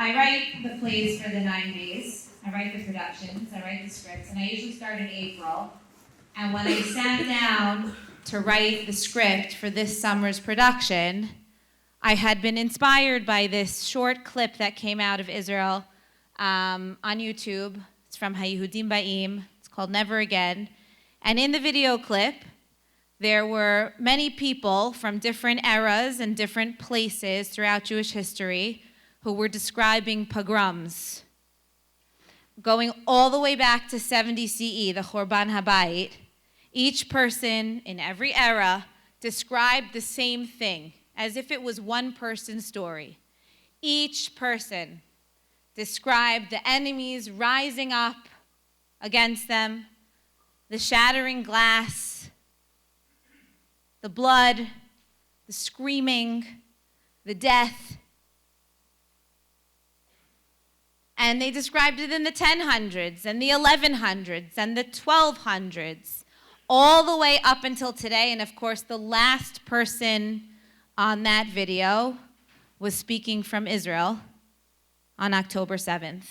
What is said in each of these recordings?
I write the plays for the 9 days. I write the productions, I write the scripts, and I usually start in April. And when I sat down to write the script for this summer's production, I had been inspired by this short clip that came out of Israel on YouTube. It's from HaYehudim Ba'im. It's called Never Again. And in the video clip, there were many people from different eras and different places throughout Jewish history who were describing pogroms. Going all the way back to 70 CE, the Churban HaBayit, each person in every era described the same thing, as if it was one person's story. Each person described the enemies rising up against them, the shattering glass, the blood, the screaming, the death. And they described it in the 1000s and the 1100s and the 1200s, all the way up until today. And of course, the last person on that video was speaking from Israel on October 7th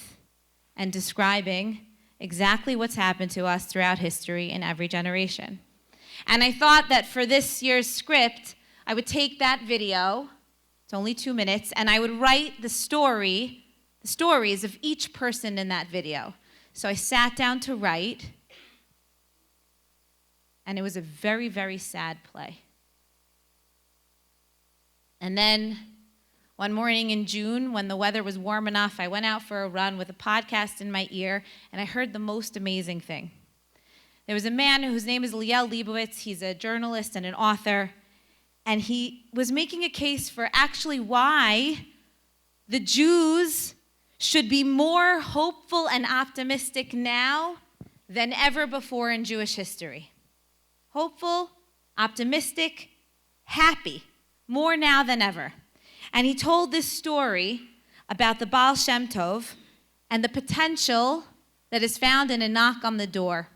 and describing exactly what's happened to us throughout history in every generation. And I thought that for this year's script, I would take that video, it's only 2 minutes, and I would write the stories of each person in that video. So I sat down to write, and it was a very, very sad play. And then one morning in June, when the weather was warm enough, I went out for a run with a podcast in my ear, and I heard the most amazing thing. There was a man whose name is Liel Leibowitz. He's a journalist and an author, and he was making a case for actually why the Jews should be more hopeful and optimistic now than ever before in Jewish history. Hopeful, optimistic, happy, more now than ever. And he told this story about the Ba'al Shem Tov and the potential that is found in a knock on the door.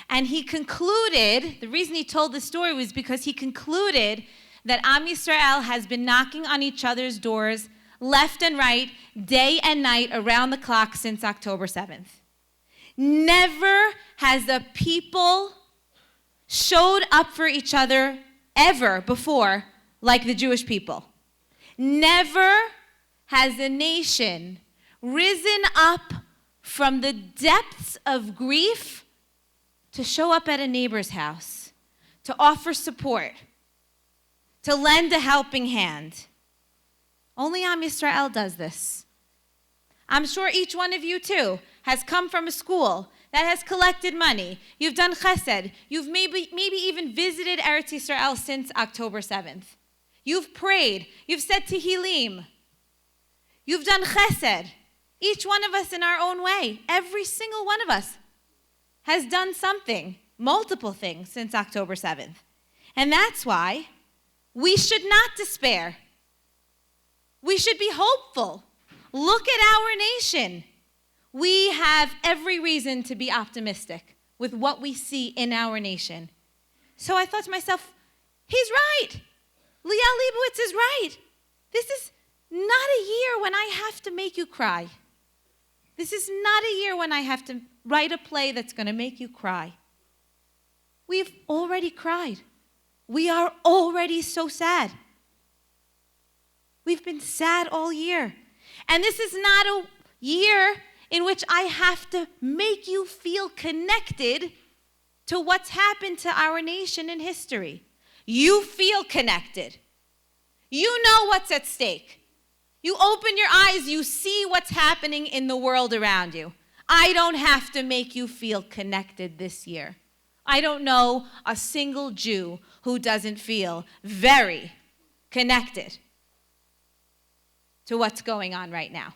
And he concluded, the reason he told the story was because he concluded that Am Yisrael has been knocking on each other's doors left and right, day and night, around the clock since October 7th. Never has the people showed up for each other ever before like the Jewish people. Never has a nation risen up from the depths of grief to show up at a neighbor's house, to offer support, to lend a helping hand. Only Am Yisrael does this. I'm sure each one of you, too, has come from a school that has collected money. You've done chesed. You've maybe even visited Eretz Yisrael since October 7th. You've prayed. You've said Tehillim. You've done chesed. Each one of us in our own way. Every single one of us has done something, multiple things, since October 7th. And that's why we should not despair. We should be hopeful. Look at our nation. We have every reason to be optimistic with what we see in our nation. So I thought to myself, he's right. Liel Leibowitz is right. This is not a year when I have to make you cry. This is not a year when I have to write a play that's going to make you cry. We've already cried. We are already so sad. We've been sad all year. And this is not a year in which I have to make you feel connected to what's happened to our nation in history. You feel connected. You know what's at stake. You open your eyes, you see what's happening in the world around you. I don't have to make you feel connected this year. I don't know a single Jew who doesn't feel very connected to what's going on right now.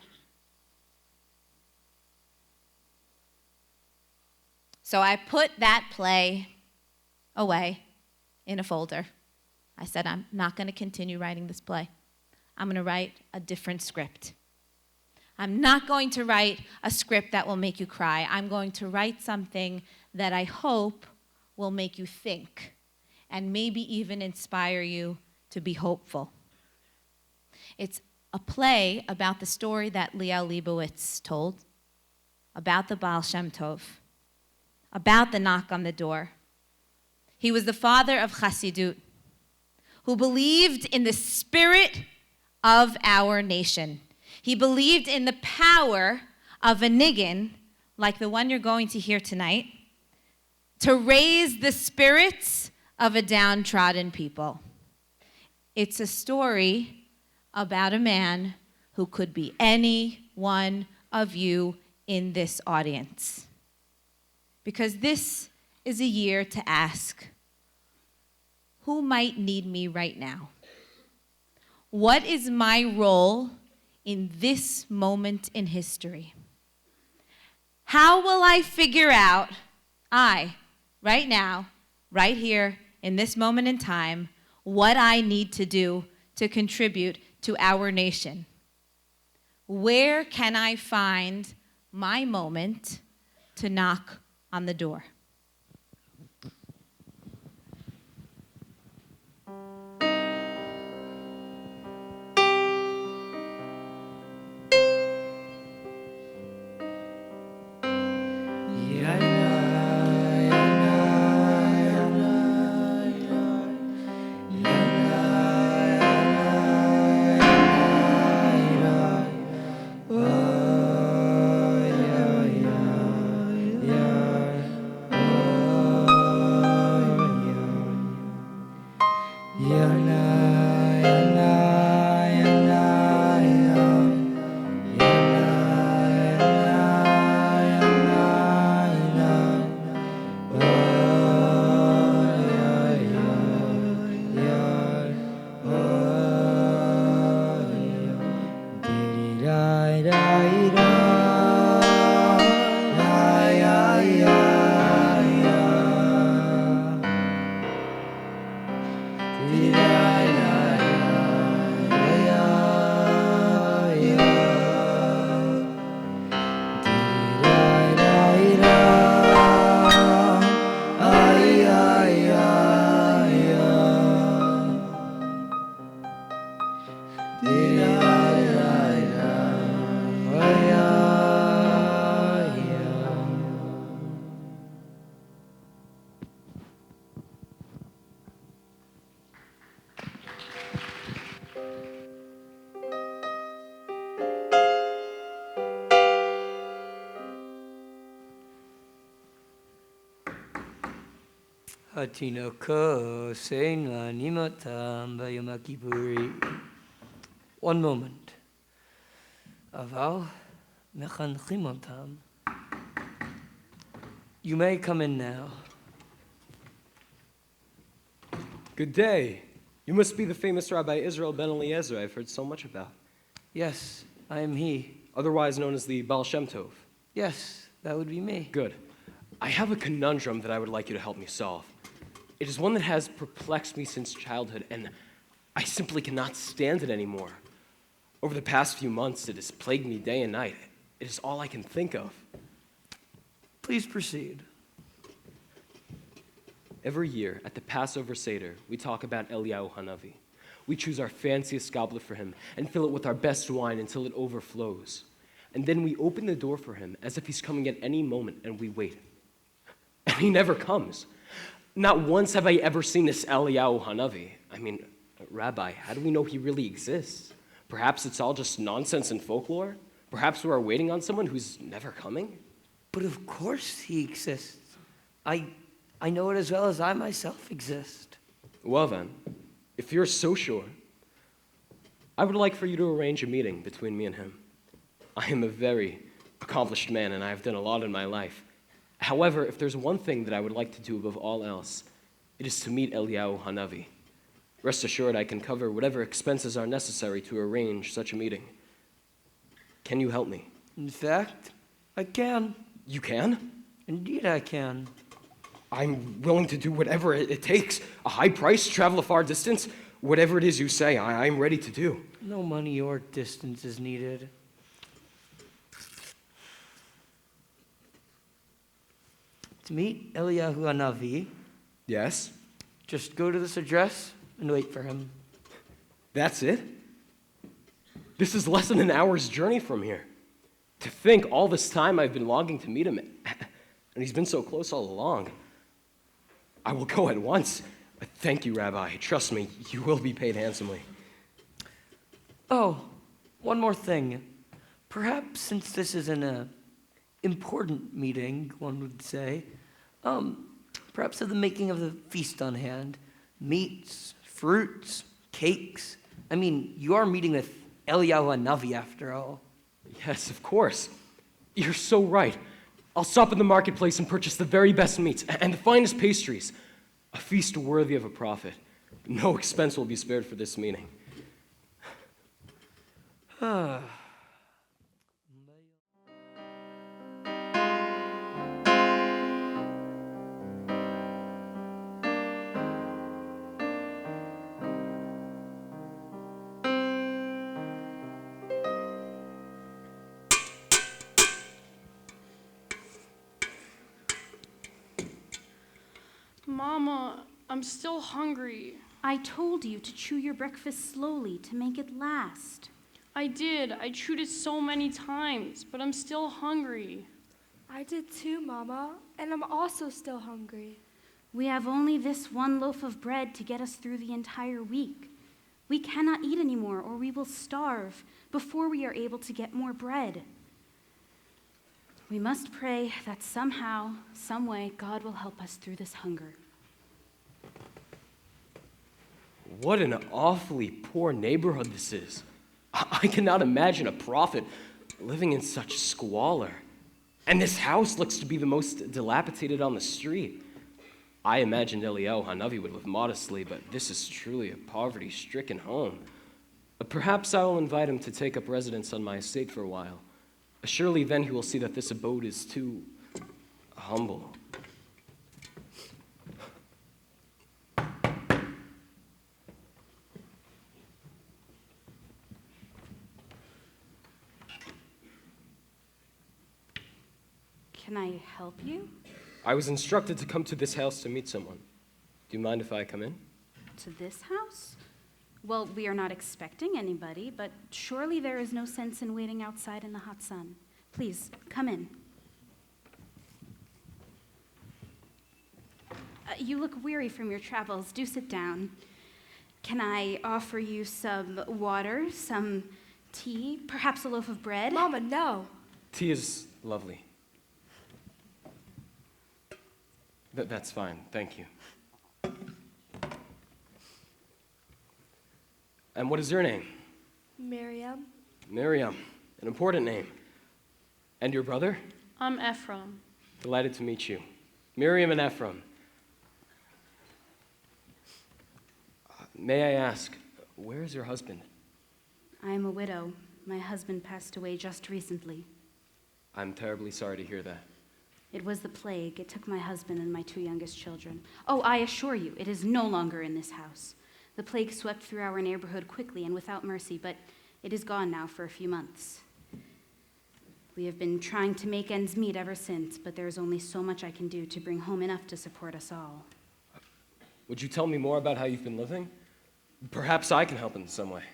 So I put that play away in a folder. I said, I'm not going to continue writing this play. I'm going to write a different script. I'm not going to write a script that will make you cry. I'm going to write something that I hope will make you think and maybe even inspire you to be hopeful. It's a play about the story that Liel Leibowitz told, about the Ba'al Shem Tov, about the knock on the door. He was the father of Chassidut, who believed in the spirit of our nation. He believed in the power of a niggin, like the one you're going to hear tonight, to raise the spirits of a downtrodden people. It's a story about a man who could be any one of you in this audience. Because this is a year to ask, who might need me right now? What is my role in this moment in history? How will I figure out, right now, right here, in this moment in time, what I need to do to contribute to our nation? Where can I find my moment to knock on the door? One moment. Aval mechanchim otam. You may come in now. Good day. You must be the famous Rabbi Israel ben Eliezer I've heard so much about. Yes, I am he. Otherwise known as the Ba'al Shem Tov. Yes, that would be me. Good. I have a conundrum that I would like you to help me solve. It is one that has perplexed me since childhood, and I simply cannot stand it anymore. Over the past few months, it has plagued me day and night. It is all I can think of. Please proceed. Every year, at the Passover Seder, we talk about Eliyahu Hanavi. We choose our fanciest goblet for him and fill it with our best wine until it overflows. And then we open the door for him as if he's coming at any moment, and we wait. And he never comes. Not once have I ever seen this Eliyahu Hanavi. I mean, Rabbi, how do we know he really exists? Perhaps it's all just nonsense and folklore? Perhaps we're waiting on someone who's never coming? But of course he exists. I know it as well as I myself exist. Well then, if you're so sure, I would like for you to arrange a meeting between me and him. I am a very accomplished man, and I have done a lot in my life. However, if there's one thing that I would like to do above all else, it is to meet Eliyahu Hanavi. Rest assured, I can cover whatever expenses are necessary to arrange such a meeting. Can you help me? In fact, I can. You can? Indeed I can. I'm willing to do whatever it takes. A high price, travel a far distance, whatever it is you say, I'm ready to do. No money or distance is needed. To meet Eliyahu Hanavi, Yes? just go to this address and wait for him. That's it? This is less than an hour's journey from here. To think all this time I've been longing to meet him, and he's been so close all along. I will go at once. Thank you, Rabbi. Trust me, you will be paid handsomely. Oh, one more thing. Perhaps since this is an important meeting, one would say, perhaps of the making of the feast on hand, meats, fruits, cakes. I mean, you are meeting with Eliyahu Hanavi after all. Yes, of course. You're so right. I'll stop at the marketplace and purchase the very best meats and the finest pastries. A feast worthy of a prophet. No expense will be spared for this meeting. Mama, I'm still hungry. I told you to chew your breakfast slowly to make it last. I did. I chewed it so many times, but I'm still hungry. I did too, Mama, and I'm also still hungry. We have only this one loaf of bread to get us through the entire week. We cannot eat anymore, or we will starve before we are able to get more bread. We must pray that somehow, some way, God will help us through this hunger. What an awfully poor neighborhood this is. I cannot imagine a prophet living in such squalor. And this house looks to be the most dilapidated on the street. I imagined Eliyahu Hanavi would live modestly, but this is truly a poverty-stricken home. Perhaps I will invite him to take up residence on my estate for a while. Surely then he will see that this abode is too humble. Can I help you? I was instructed to come to this house to meet someone. Do you mind if I come in? To this house? Well, we are not expecting anybody, but surely there is no sense in waiting outside in the hot sun. Please, come in. You look weary from your travels. Do sit down. Can I offer you some water, some tea, perhaps a loaf of bread? Mama, no. Tea is lovely. That's fine, thank you. And what is your name? Miriam. Miriam, an important name. And your brother? I'm Ephraim. Delighted to meet you. Miriam and Ephraim. May I ask, where is your husband? I am a widow. My husband passed away just recently. I'm terribly sorry to hear that. It was the plague. It took my husband and my two youngest children. Oh, I assure you, it is no longer in this house. The plague swept through our neighborhood quickly and without mercy, but it is gone now for a few months. We have been trying to make ends meet ever since, but there is only so much I can do to bring home enough to support us all. Would you tell me more about how you've been living? Perhaps I can help in some way.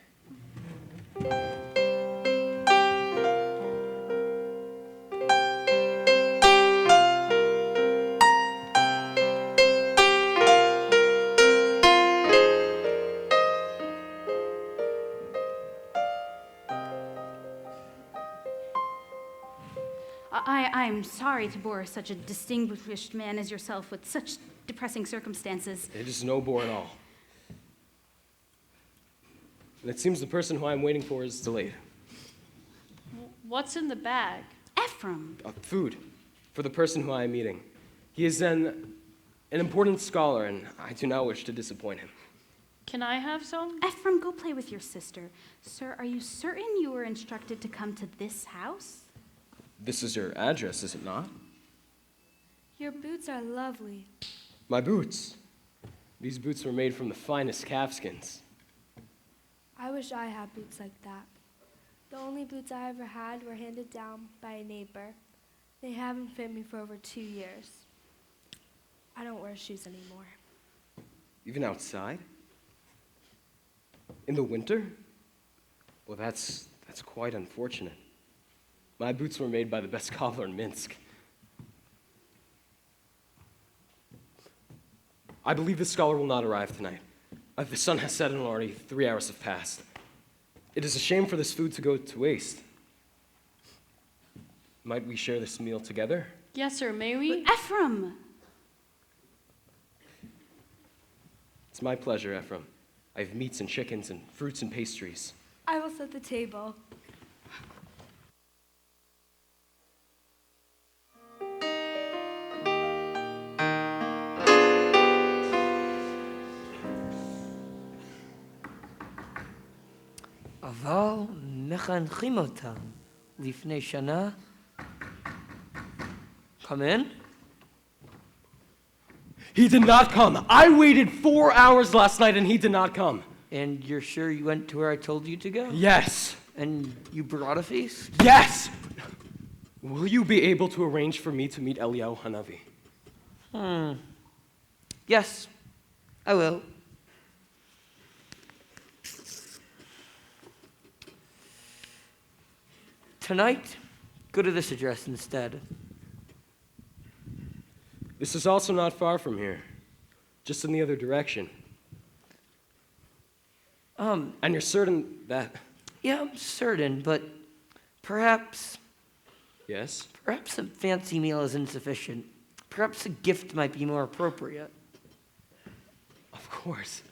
I'm sorry to bore such a distinguished man as yourself with such depressing circumstances. It is no bore at all. And it seems the person who I'm waiting for is delayed. What's in the bag? Ephraim. Food for the person who I am meeting. He is an important scholar, and I do not wish to disappoint him. Can I have some? Ephraim, go play with your sister. Sir, are you certain you were instructed to come to this house? This is your address, is it not? Your boots are lovely. My boots. These boots were made from the finest calfskins. I wish I had boots like that. The only boots I ever had were handed down by a neighbor. They haven't fit me for over 2 years. I don't wear shoes anymore. Even outside? In the winter? Well, that's quite unfortunate. My boots were made by the best cobbler in Minsk. I believe the scholar will not arrive tonight. The sun has set and already 3 hours have passed. It is a shame for this food to go to waste. Might we share this meal together? Yes, sir, may we? Ephraim! It's my pleasure, Ephraim. I have meats and chickens and fruits and pastries. I will set the table. אבל מחנכים אותם לפני שנה. Come in. He did not come. I waited 4 hours last night and he did not come. And you're sure you went to where I told you to go? Yes. And you brought a feast? Yes! Will you be able to arrange for me to meet Eliyahu Hanavi? Yes, I will. Tonight, go to this address instead. This is also not far from here, just in the other direction. And you're certain that... Yeah, I'm certain, but perhaps Yes? a fancy meal is insufficient. Perhaps a gift might be more appropriate. Of course.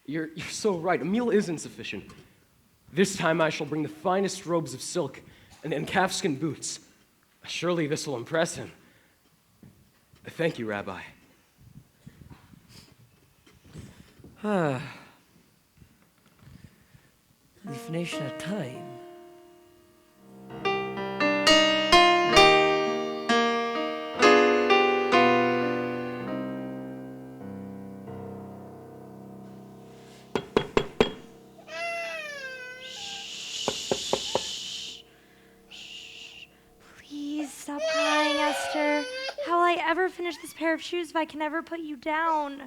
You're so right. A meal is insufficient. This time I shall bring the finest robes of silk and calfskin boots. Surely this will impress him. Thank you, Rabbi. לפני שנתיים. Please stop crying, Esther. How will I ever finish this pair of shoes if I can never put you down?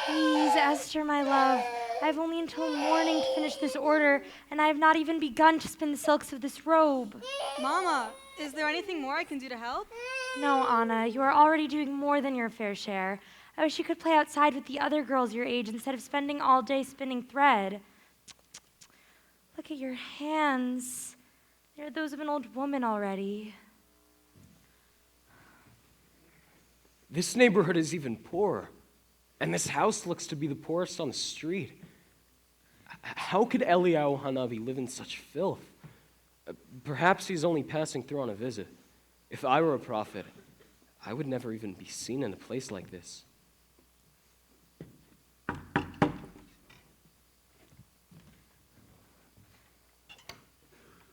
Please, Esther, my love. I have only until morning to finish this order, and I have not even begun to spin the silks of this robe. Mama, is there anything more I can do to help? No, Anna, you are already doing more than your fair share. I wish you could play outside with the other girls your age instead of spending all day spinning thread. Look at your hands. They're those of an old woman already. This neighborhood is even poorer, and this house looks to be the poorest on the street. How could Eliyahu Hanavi live in such filth? Perhaps he's only passing through on a visit. If I were a prophet, I would never even be seen in a place like this.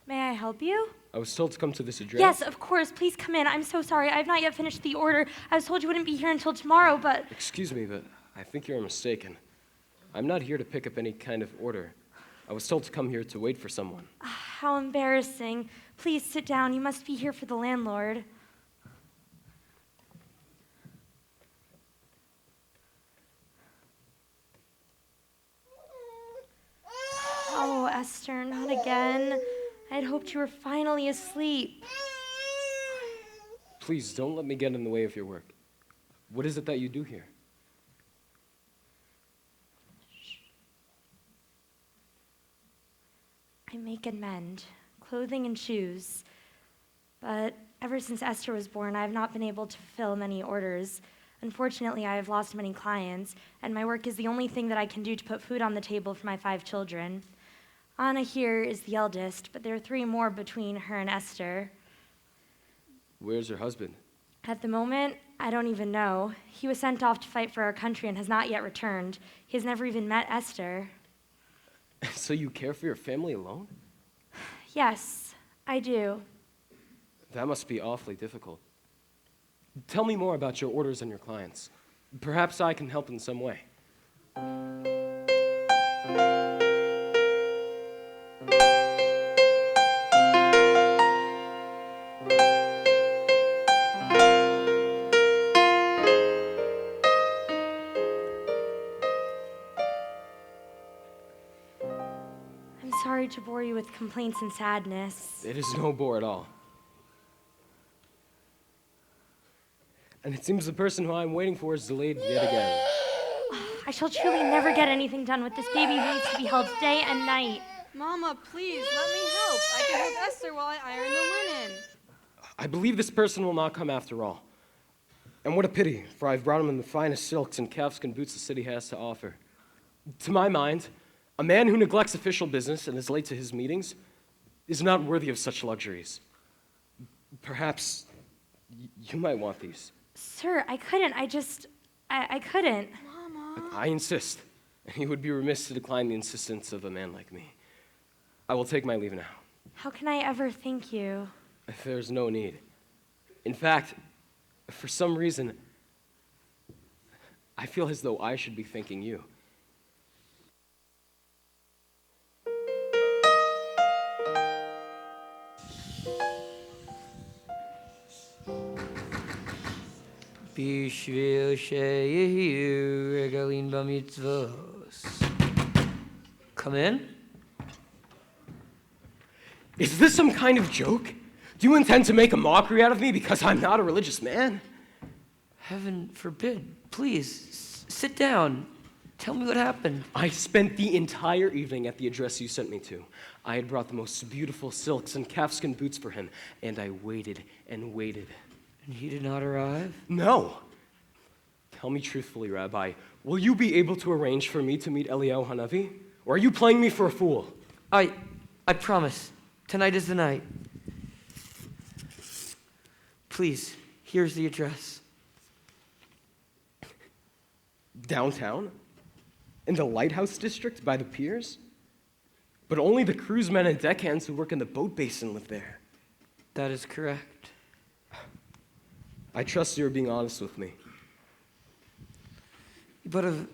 May I help you? I was told to come to this address. Yes, of course. Please come in. I'm so sorry. I've not yet finished the order. I was told you wouldn't be here until tomorrow, but... Excuse me, but I think you're mistaken. I'm not here to pick up any kind of order. I was told to come here to wait for someone. How embarrassing. Please sit down. You must be here for the landlord. Oh, Esther, not again. I had hoped you were finally asleep. Please, don't let me get in the way of your work. What is it that you do here? I make and mend, clothing and shoes. But ever since Esther was born, I have not been able to fulfill many orders. Unfortunately, I have lost many clients, and my work is the only thing that I can do to put food on the table for my 5 children. Anna here is the eldest, but there are 3 more between her and Esther. Where's your husband? At the moment, I don't even know. He was sent off to fight for our country and has not yet returned. He has never even met Esther. So you care for your family alone? Yes, I do. That must be awfully difficult. Tell me more about your orders and your clients. Perhaps I can help in some way. sorry to bore you with complaints and sadness. It is no bore at all. And it seems the person who I'm waiting for is delayed yet again. I shall truly never get anything done with this baby who needs to be held day and night. Mama, please, let me help. I can hold Esther while I iron the linen. I believe this person will not come after all. And what a pity, for I've brought him in the finest silks and calfskin boots the city has to offer. To my mind, a man who neglects official business and is late to his meetings is not worthy of such luxuries. Perhaps you might want these. Sir, I couldn't. I couldn't. I insist. He would be remiss to decline the insistence of a man like me. I will take my leave now. How can I ever thank you? There's no need. In fact, for some reason, I feel as though I should be thanking you. Bishvil sheyehiu regalim b'mitzvos. Come in. Is this some kind of joke? Do you intend to make a mockery out of me because I'm not a religious man? Heaven forbid. Please, sit down. Tell me what happened. I spent the entire evening at the address you sent me to. I had brought the most beautiful silks and calfskin boots for him, and I waited and waited. And he did not arrive? No. Tell me truthfully, Rabbi, will you be able to arrange for me to meet Eliyahu Hanavi? Or are you playing me for a fool? I promise. Tonight is the night. Please, here's the address. Downtown? In the lighthouse district by the piers? But only the cruisemen and deckhands who work in the boat basin live there. That is correct. I trust you're being honest with me. But of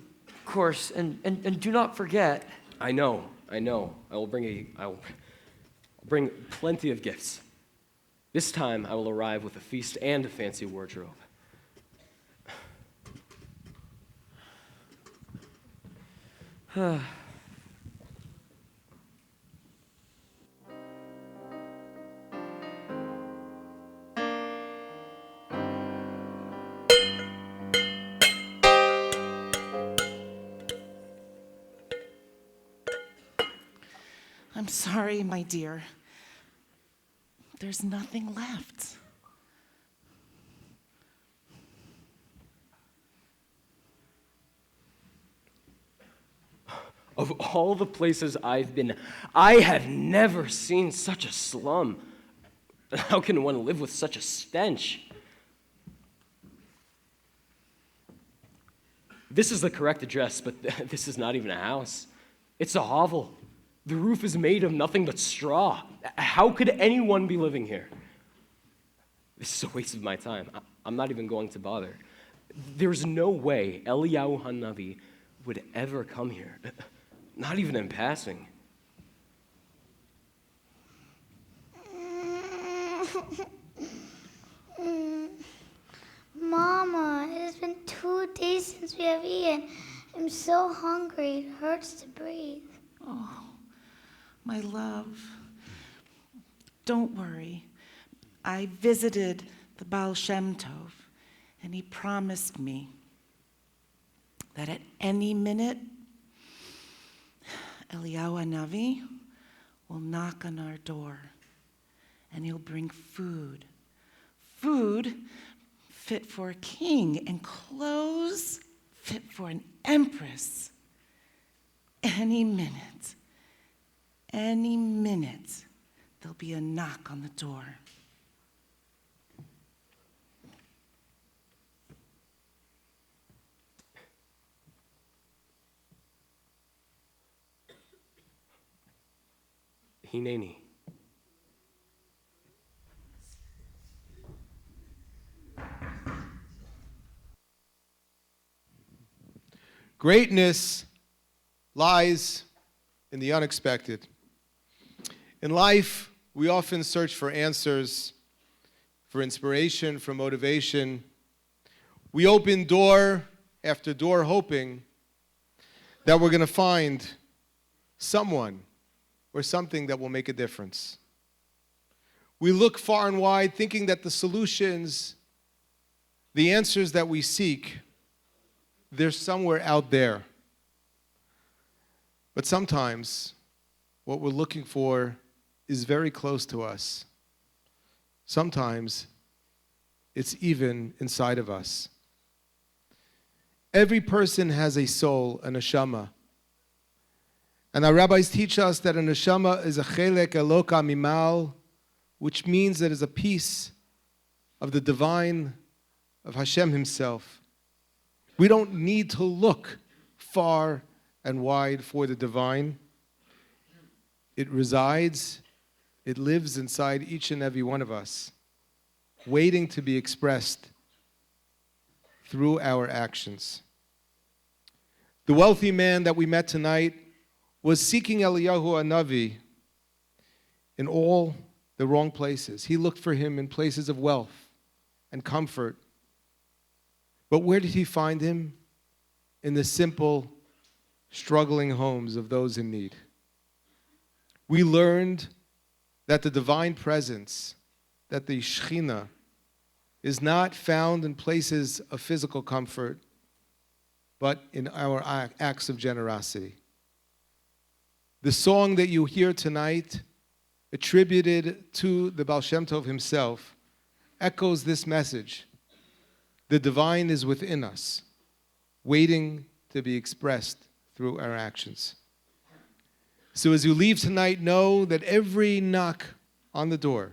course, and do not forget. I know. I will bring plenty of gifts. This time I will arrive with a feast and a fancy wardrobe. I'm sorry, my dear. There's nothing left. Of all the places I've been, I have never seen such a slum. How can one live with such a stench? This is the correct address, but this is not even a house. It's a hovel. The roof is made of nothing but straw. How could anyone be living here? This is a waste of my time. I'm not even going to bother. There's no way Eliyahu Hanavi would ever come here. Not even in passing. Mama, it has been 2 days since we have eaten. I'm so hungry, it hurts to breathe. Oh, my love. Don't worry. I visited the Ba'al Shem Tov, and he promised me that at any minute, Eliyahu Hanavi will knock on our door, and he'll bring food. Food fit for a king, and clothes fit for an empress. Any minute, there'll be a knock on the door. Hineni. Greatness lies in the unexpected. In life, we often search for answers, for inspiration, for motivation. We open door after door hoping that we're going to find someone or something that will make a difference. We look far and wide thinking that the solutions, the answers that we seek, they're somewhere out there. But sometimes what we're looking for is very close to us. Sometimes it's even inside of us. Every person has a soul, a neshama. And our rabbis teach us that a neshama is a chelek eloka mimal, which means that it is a piece of the divine, of Hashem himself. We don't need to look far and wide for the divine. It resides, it lives inside each and every one of us, waiting to be expressed through our actions. The wealthy man that we met tonight was seeking Eliyahu Hanavi in all the wrong places. He looked for him in places of wealth and comfort. But where did he find him? In the simple, struggling homes of those in need. We learned that the divine presence, that the Shekhinah, is not found in places of physical comfort, but in our acts of generosity. The song that you hear tonight, attributed to the Ba'al Shem Tov himself, echoes this message. The divine is within us, waiting to be expressed through our actions. So as you leave tonight, know that every knock on the door,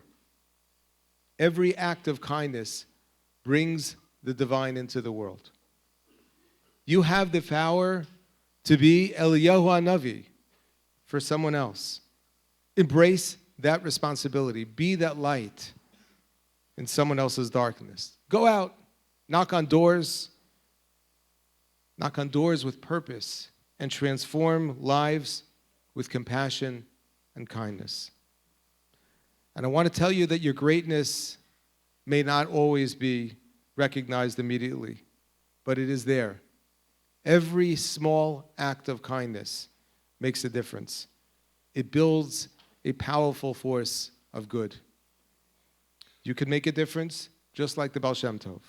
every act of kindness brings the divine into the world. You have the power to be Eliyahu Hanavi for someone else. Embrace that responsibility. Be that light in someone else's darkness. Go out, knock on doors with purpose, and transform lives with compassion and kindness. And I want to tell you that your greatness may not always be recognized immediately, but it is there. Every small act of kindness makes a difference. It builds a powerful force of good. You can make a difference just like the Ba'al Shem Tov.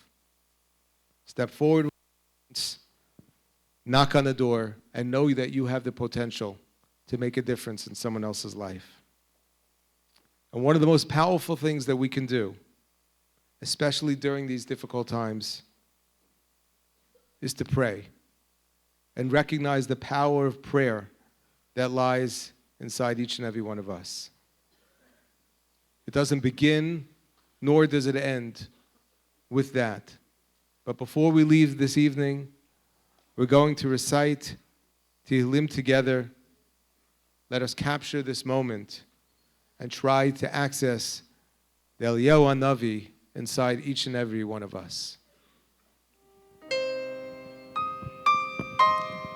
Step forward, knock on the door, and know that you have the potential to make a difference in someone else's life. And one of the most powerful things that we can do, especially during these difficult times, is to pray and recognize the power of prayer that lies inside each and every one of us. It doesn't begin, nor does it end with that. But before we leave this evening, we're going to recite Tehillim together. Let us capture this moment and try to access the Eliyahu Hanavi inside each and every one of us.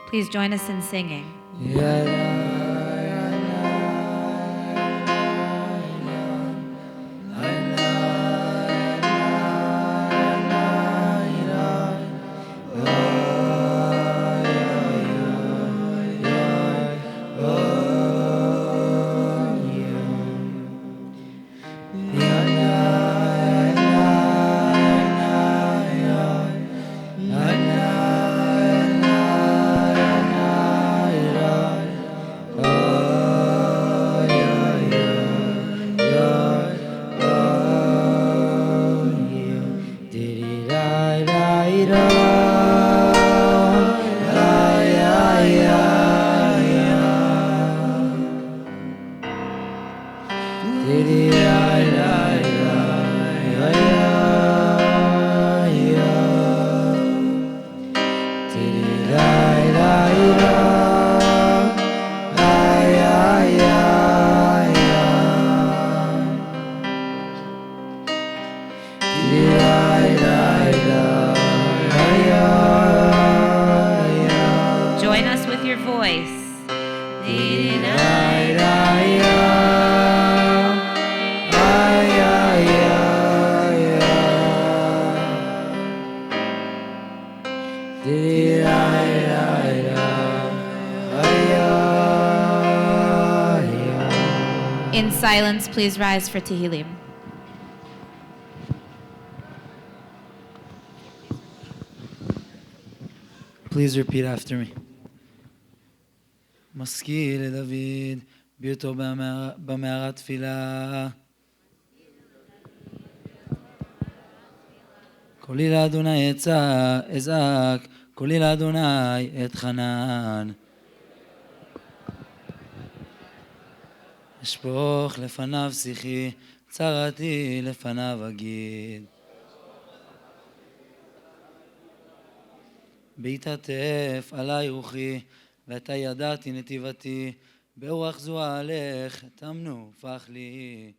Please join us in singing. Join us with your voice. In silence, please rise for Tehillim. Please repeat after me. משכיל לדוד, ביותו במערת תפילה. קולי לאדוני אזעק, קולי לאדוני אתחנן. אשפוך לפניו שיחי, צרתי לפניו אגיד. בהתעטף עלי רוחי, ואתה ידעתי נתיבתי, באורח זו אהלך, תמנו פח לי.